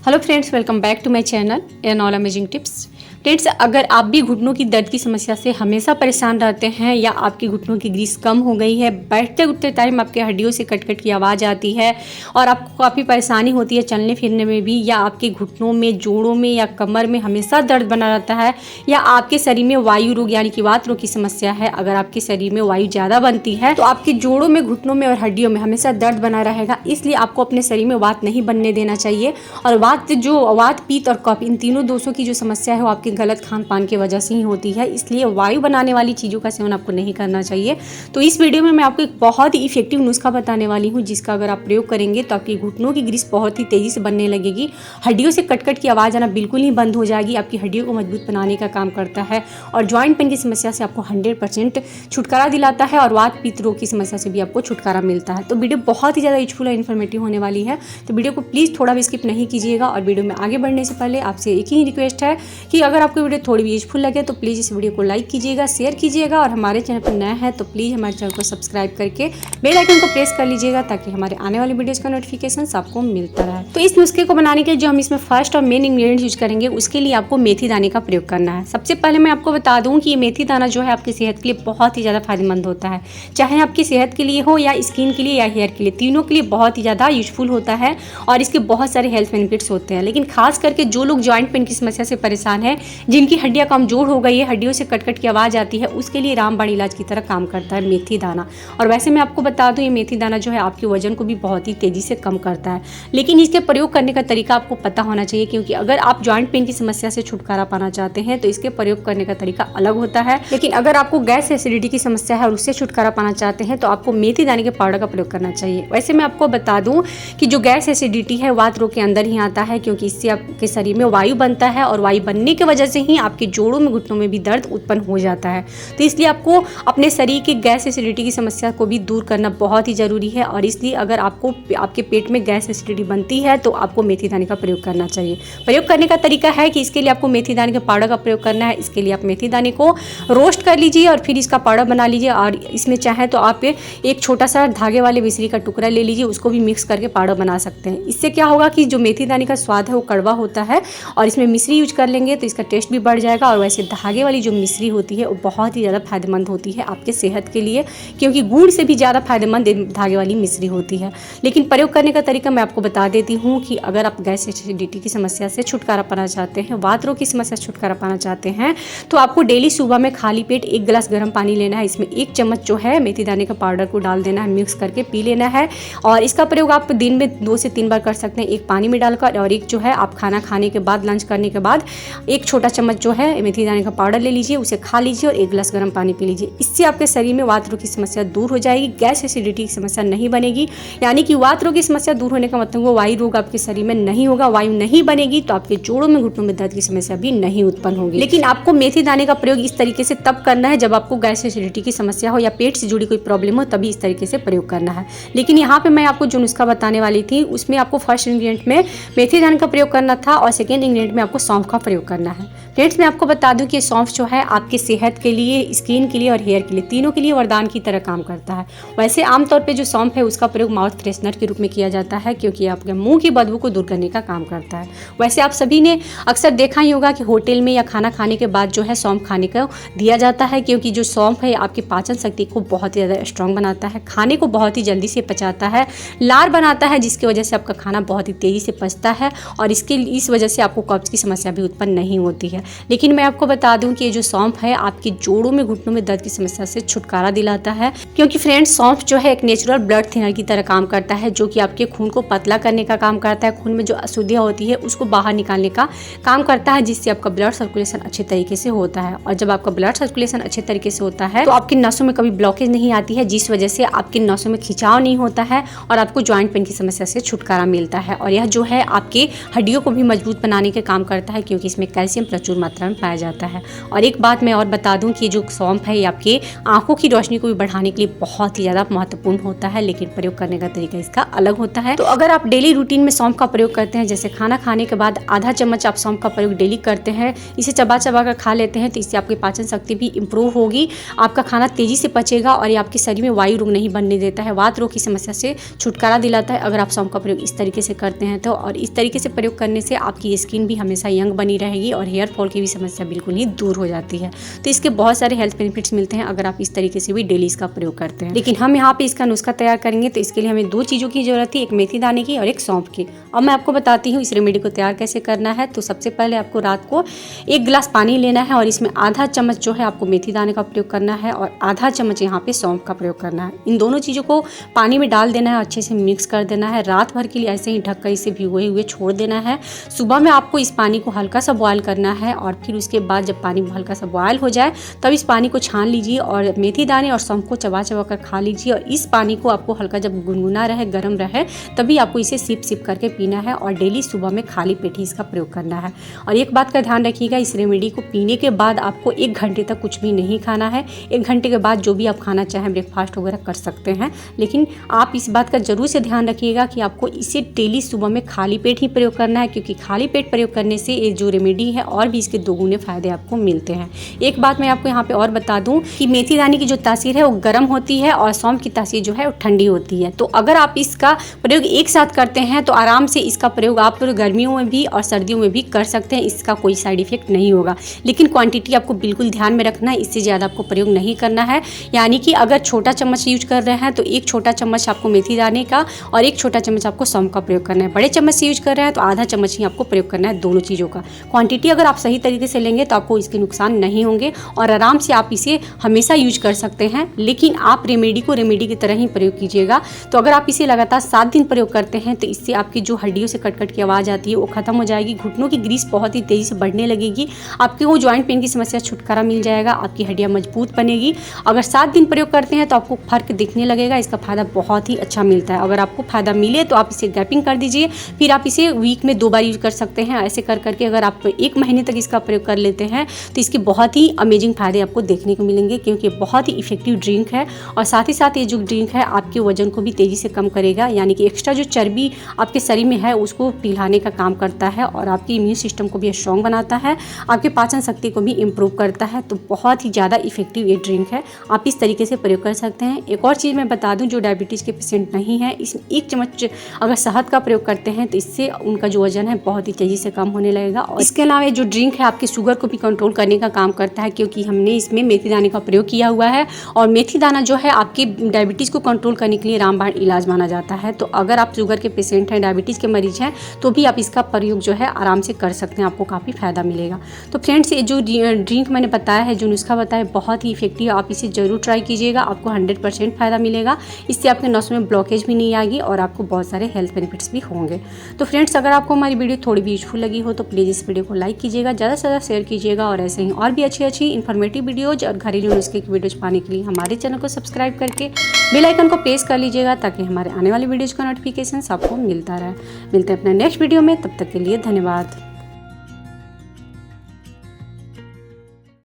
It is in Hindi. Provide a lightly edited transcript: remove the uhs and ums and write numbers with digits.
Hello friends, welcome back to my channel an all amazing tips. Friends, अगर आप भी घुटनों की दर्द की समस्या से हमेशा परेशान रहते हैं या आपकी घुटनों की ग्रीस कम हो गई है, बैठते उठते टाइम आपके हड्डियों से कट कट की आवाज़ आती है और आपको काफ़ी परेशानी होती है चलने फिरने में भी, या आपके घुटनों में, जोड़ों में या कमर में हमेशा दर्द बना रहता है, या आपके शरीर में वायु रोग यानी कि वात रोग की समस्या है। अगर आपके शरीर में वायु ज़्यादा बनती है तो आपके जोड़ों में, घुटनों में और हड्डियों में हमेशा दर्द बना रहेगा। इसलिए आपको अपने शरीर में वात नहीं बनने देना चाहिए। और वात, पित्त और कफ, इन तीनों दोषों की जो समस्या है वो आपके गलत खान पान की वजह से ही होती है। इसलिए वायु बनाने वाली चीज़ों का सेवन आपको नहीं करना चाहिए। तो इस वीडियो में मैं आपको एक बहुत ही इफेक्टिव नुस्खा बताने वाली हूँ, जिसका अगर आप प्रयोग करेंगे तो आपकी घुटनों की ग्रीस बहुत ही तेज़ी से बनने लगेगी। हड्डियों से कट की आवाज़ आना बिल्कुल ही बंद हो जाएगी। आपकी हड्डियों को मजबूत बनाने का काम करता है और ज्वाइंट पेन की समस्या से आपको 100% छुटकारा दिलाता है और वात पित्त रोग की समस्या से भी आपको छुटकारा मिलता है। तो वीडियो बहुत ही ज़्यादा यूजफुल और इन्फॉर्मेटिव होने वाली है। तो वीडियो को प्लीज़ थोड़ा भी स्किप नहीं कीजिएगा। और वीडियो में आगे बढ़ने से पहले आपसे एक ही रिक्वेस्ट है कि अगर आपको वीडियो थोड़ी भी यूजफुल लगे तो प्लीज़ इस वीडियो को लाइक कीजिएगा, शेयर कीजिएगा, और हमारे चैनल पर नया है तो प्लीज़ हमारे चैनल को सब्सक्राइब करके बेल आइकन को प्रेस कर लीजिएगा, ताकि हमारे आने वाली वीडियोज़ का नोटिफिकेशन आपको मिलता रहे। तो इस नुस्खे को बनाने के लिए जो हम इसमें फर्स्ट और मेन इंग्रेडिएंट यूज करेंगे, उसके लिए आपको मेथी दाने का प्रयोग करना है। सबसे पहले मैं आपको बता दूं कि ये मेथी दाना जो है आपकी सेहत के लिए बहुत ही ज़्यादा फायदेमंद होता है। चाहे आपकी सेहत के लिए हो या स्किन के लिए या हेयर के लिए, तीनों के लिए बहुत ही ज़्यादा यूजफुल होता है और इसके बहुत सारे हेल्थ बेनिफिट्स होते हैं। लेकिन खास करके जो लोग ज्वाइंट पेन की समस्या से परेशान है, जिनकी हड्डियां कमजोर हो गई है, हड्डियों से कट की आवाज़ आती है, उसके लिए रामबाण इलाज की तरह काम करता है मेथी दाना। और वैसे मैं आपको बता दूं, ये मेथी दाना जो है आपके वजन को भी बहुत ही तेज़ी से कम करता है। लेकिन इसके प्रयोग करने का तरीका आपको पता होना चाहिए, क्योंकि अगर आप ज्वाइंट पेन की समस्या से छुटकारा पाना चाहते हैं तो इसके प्रयोग करने का तरीका अलग होता है। लेकिन अगर आपको गैस एसिडिटी की समस्या है और उससे छुटकारा पाना चाहते हैं तो आपको मेथी दाने के पाउडर का प्रयोग करना चाहिए। वैसे मैं आपको बता दूं कि जो गैस एसिडिटी है वात रोग के अंदर ही आता है, क्योंकि इससे आपके शरीर में वायु बनता है और वायु बनने की वजह से ही आपके जोड़ों में, घुटनों में भी दर्द उत्पन्न हो जाता है। तो इसलिए आपको अपने शरीर के गैस एसिडिटी की समस्या को भी दूर करना बहुत ही ज़रूरी है। और इसलिए अगर आपको आपके पेट में गैस एसिडिटी बनती है तो आपको मेथी दाने का प्रयोग करना चाहिए। प्रयोग करने का तरीका है कि इसके लिए आपको मेथी दाने के पाउडर का प्रयोग करना है। इसके लिए आप मेथी दाने को रोस्ट कर लीजिए और फिर इसका पाउडर बना लीजिए। और इसमें चाहे तो आप एक छोटा सा धागे वाले मिश्री का टुकड़ा ले लीजिए, उसको भी मिक्स करके पाउडर बना सकते हैं। इससे क्या होगा कि जो मेथी दाने का स्वाद है वो कड़वा होता है, और इसमें मिश्री यूज कर लेंगे तो इसका टेस्ट भी बढ़ जाएगा। और वैसे धागे वाली जो मिश्री होती है वो बहुत ही ज़्यादा फायदेमंद होती है आपके सेहत के लिए, क्योंकि गुड़ से भी ज़्यादा फायदेमंद धागे वाली मिश्री होती है। लेकिन प्रयोग करने का तरीका मैं आपको बता देती हूँ कि अगर आप गैस एसिडिटी की समस्या से छुटकारा पाना चाहते हैं, वात रोग की समस्या से छुटकारा पाना चाहते हैं, तो आपको डेली सुबह में खाली पेट 1 गिलास गर्म पानी लेना है। इसमें 1 चम्मच जो है मेथी दाने का पाउडर को डाल देना है, मिक्स करके पी लेना है। और इसका प्रयोग आप दिन में 2 से 3 बार कर सकते हैं, एक पानी में डालकर, और एक जो है आप खाना खाने के बाद, लंच करने के बाद 1 छोटा चम्मच जो है मेथी दाने का पाउडर ले लीजिए, उसे खा लीजिए और 1 गिलास गर्म पानी पी लीजिए। इससे आपके शरीर में वात रोग की समस्या दूर हो जाएगी, गैस एसिडिटी की समस्या नहीं बनेगी। यानी कि वात रोग की समस्या दूर होने का मतलब वो वायु रोग आपके शरीर में नहीं होगा। वायु नहीं बनेगी तो आपके जोड़ों में, घुटनों में दर्द की समस्या भी नहीं उत्पन्न होगी। लेकिन आपको मेथी दाने का प्रयोग इस तरीके से तब करना है जब आपको गैस एसिडिटी की समस्या हो या पेट से जुड़ी कोई प्रॉब्लम हो, तभी इस तरीके से प्रयोग करना है। लेकिन यहाँ पे मैं आपको जो नुस्खा बताने वाली थी उसमें आपको फर्स्ट इंग्रेडिएंट में मेथी दाने का प्रयोग करना था और सेकेंड इंग्रेडिएंट में आपको सौंफ का प्रयोग करना है। फ्रेंड्स, मैं आपको बता दूं कि सौंफ जो है आपकी सेहत के लिए, स्किन के लिए और हेयर के लिए, तीनों के लिए वरदान की तरह काम करता है। वैसे आमतौर पे जो सौंफ है उसका प्रयोग माउथ फ्रेशनर के रूप में किया जाता है, क्योंकि आपके मुंह की बदबू को दूर करने का काम करता है। वैसे आप सभी ने अक्सर देखा ही होगा कि होटल में या खाना खाने के बाद जो है सौंफ खाने को दिया जाता है, क्योंकि जो सौंफ है आपकी पाचन शक्ति को बहुत ही ज़्यादा स्ट्रॉन्ग बनाता है, खाने को बहुत ही जल्दी से पचाता है, लार बनाता है, जिसकी वजह से आपका खाना बहुत ही तेज़ी से पचता है और इस वजह से आपको कब्ज की समस्या भी उत्पन्न नहीं होती है। लेकिन मैं आपको बता दूं कि ये जो सौंफ है आपके जोड़ों में, घुटनों में दर्द की समस्या से छुटकारा दिलाता है, क्योंकि फ्रेंड्स सौंफ जो है एक नेचुरल ब्लड थिनर की तरह काम करता है, जो कि आपके खून को पतला करने का काम करता है। खून में जो अशुद्धियाँ होती है उसको बाहर निकालने का काम करता है, जिससे आपका ब्लड सर्कुलेशन अच्छे तरीके से होता है। और जब आपका ब्लड सर्कुलेशन अच्छे तरीके से होता है तो आपकी नसों में कभी ब्लॉकेज नहीं आती है, जिस वजह से आपकी नसों में खिंचाव नहीं होता है और आपको ज्वाइंट पेन की समस्या से छुटकारा मिलता है। और यह जो है आपके हड्डियों को भी मजबूत बनाने के काम करता है, क्योंकि इसमें कैल्शियम इसमें प्रचुर मात्रा में पाया जाता है। और एक बात मैं और बता दूं कि जो सौंफ है ये आपके आंखों की रोशनी को भी बढ़ाने के लिए बहुत ही ज़्यादा महत्वपूर्ण होता है, लेकिन प्रयोग करने का तरीका इसका अलग होता है। तो अगर आप डेली रूटीन में सौंफ का प्रयोग करते हैं, जैसे खाना खाने के बाद आधा चम्मच आप सौंफ का प्रयोग डेली करते हैं, इसे चबा चबा कर खा लेते हैं, तो इससे आपकी पाचन शक्ति भी इंप्रूव होगी, आपका खाना तेजी से पचेगा और ये आपके शरीर में वायु रोग नहीं बनने देता है, वात रोग की समस्या से छुटकारा दिलाता है अगर आप सौंफ का प्रयोग इस तरीके से करते हैं तो। और इस तरीके से प्रयोग करने से आपकी स्किन भी हमेशा यंग बनी रहेगी और हेयर फॉल की भी समस्या बिल्कुल ही दूर हो जाती है। तो इसके बहुत सारे हेल्थ बेनिफिट्स मिलते हैं अगर आप इस तरीके से भी डेली इसका प्रयोग करते हैं। लेकिन हम यहाँ पे इसका नुस्खा तैयार करेंगे, तो इसके लिए हमें 2 चीज़ों की जरूरत है, एक मेथी दाने की और एक सौंफ की। अब मैं आपको बताती हूँ इस रेमेडी को तैयार कैसे करना है। तो सबसे पहले आपको रात को 1 गिलास पानी लेना है और इसमें आधा चम्मच जो है आपको मेथी दाने का प्रयोग करना है और आधा चम्मच यहाँ पे सौंफ का प्रयोग करना है। इन दोनों चीज़ों को पानी में डाल देना है, अच्छे से मिक्स कर देना है, रात भर के लिए ऐसे ही ढककर इसे भिगोए हुए छोड़ देना है। सुबह में आपको इस पानी को हल्का सा बॉयल करना है और फिर उसके बाद जब पानी हल्का सा बॉयल हो जाए तब इस पानी को छान लीजिए और मेथी दाने और सौंफ को चबा चबा कर खा लीजिए। और इस पानी को आपको हल्का जब गुनगुना रहे, गर्म रहे, तभी आपको इसे सिप सिप करके पीना है और डेली सुबह में खाली पेट ही इसका प्रयोग करना है। और एक बात का ध्यान रखिएगा, इस रेमेडी को पीने के बाद आपको 1 घंटे तक कुछ भी नहीं खाना है। 1 घंटे के बाद जो भी आप खाना चाहें, ब्रेकफास्ट वगैरह कर सकते हैं, लेकिन आप इस बात का जरूर से ध्यान रखिएगा कि आपको इसे डेली सुबह में खाली पेट ही प्रयोग करना है, क्योंकि खाली पेट प्रयोग करने से ये जो रेमेडी है और भी इसके 2 गुने फायदे आपको मिलते हैं। एक बात मैं आपको यहाँ पे और बता दूं कि मेथी दाने की जो तासीर है वो गर्म होती है और सौंफ की तासीर जो है वो ठंडी होती है। तो अगर आप इसका प्रयोग एक साथ करते हैं तो आराम से इसका प्रयोग आप गर्मियों में भी और सर्दियों में भी कर सकते हैं, इसका कोई साइड इफेक्ट नहीं होगा। लेकिन क्वांटिटी आपको बिल्कुल ध्यान में रखना है, इससे ज़्यादा आपको प्रयोग नहीं करना है। यानी कि अगर छोटा चम्मच यूज कर रहे हैं तो 1 छोटा चम्मच आपको मेथी दाने का और 1 छोटा चम्मच आपको सौंफ का प्रयोग करना है। बड़े चम्मच से यूज कर रहे हैं तो आधा चम्मच ही आपको प्रयोग करना है दोनों चीज़ों का। क्वांटिटी अगर आप सही तरीके से लेंगे तो आपको इसके नुकसान नहीं होंगे और आराम से आप इसे हमेशा यूज कर सकते हैं। लेकिन आप रेमेडी को रेमेडी की तरह ही प्रयोग कीजिएगा। तो अगर आप इसे लगातार 7 दिन प्रयोग करते हैं तो इससे आपकी जो हड्डियों से कट कट की आवाज़ आती है वो खत्म हो जाएगी, घुटनों की ग्रीस बहुत ही तेज़ी से बढ़ने लगेगी, आपके वो जॉइंट पेन की समस्या छुटकारा मिल जाएगा, आपकी हड्डियाँ मजबूत बनेगी। अगर 7 दिन प्रयोग करते हैं तो आपको फर्क दिखने लगेगा, इसका फायदा बहुत ही अच्छा मिलता है। अगर आपको फायदा मिले तो आप इसे गैपिंग कर दीजिए, फिर आप इसे वीक में 2 बार यूज कर सकते हैं। ऐसे कर करके अगर आप 1 महीने तक इसका प्रयोग कर लेते हैं तो इसके बहुत ही अमेजिंग फायदे आपको देखने को मिलेंगे, क्योंकि बहुत ही इफेक्टिव ड्रिंक है। और साथ ही साथ ये जो ड्रिंक है आपके वजन को भी तेज़ी से कम करेगा, यानी कि एक्स्ट्रा जो चर्बी आपके शरीर में है उसको पिघलाने का काम करता है और आपके इम्यून सिस्टम को भी स्ट्रॉन्ग बनाता है, आपके पाचन शक्ति को भी इम्प्रूव करता है। तो बहुत ही ज़्यादा इफेक्टिव ये ड्रिंक है, आप इस तरीके से प्रयोग कर सकते हैं। एक और चीज़ मैं बता दूं, जो डायबिटीज़ के पेशेंट नहीं है, इसमें 1 चम्मच अगर शहद का प्रयोग करते हैं तो इससे उनका जो वजन है बहुत ही तेज़ी से कम होने लगेगा। और इसके अलावा जो ड्रिंक है आपके शुगर को भी कंट्रोल करने का काम करता है, क्योंकि हमने इसमें मेथी दाने का प्रयोग किया हुआ है और मेथी दाना जो है आपके डायबिटीज़ को कंट्रोल करने के लिए रामबाण इलाज माना जाता है। तो अगर आप शुगर के पेशेंट हैं, डायबिटीज़ के मरीज हैं, तो भी आप इसका प्रयोग जो है आराम से कर सकते हैं, आपको काफ़ी फ़ायदा मिलेगा। तो फ्रेंड्स, ये जो ड्रिंक मैंने बताया है, जो नुस्खा बताया, बहुत ही इफेक्टिव, आप इसे ज़रूर ट्राई कीजिएगा, आपको 100% फ़ायदा मिलेगा। इससे आपके नसों में ब्लॉकेज भी नहीं आएगी और आपको बहुत सारे हेल्थ बेनिफिट्स भी होंगे। तो फ्रेंड्स, अगर आपको हमारी वीडियो थोड़ी भी यूजफुल लगी हो तो प्लीज़ इस वीडियो को लाइक कीजिएगा, ज़्यादा से ज़्यादा शेयर कीजिएगा और ऐसे ही और भी अच्छी इन्फॉर्मेटिव वीडियोज़ और घरेलू नुस्खे की वीडियोज़ पाने के लिए हमारे चैनल को सब्सक्राइब करके बेल आइकन को प्रेस कर लीजिएगा, ताकि हमारे आने वाली वीडियोज़ का नोटिफिकेशन आपको मिलता रहे। मिलते हैं अपने नेक्स्ट वीडियो में, तब तक के लिए धन्यवाद।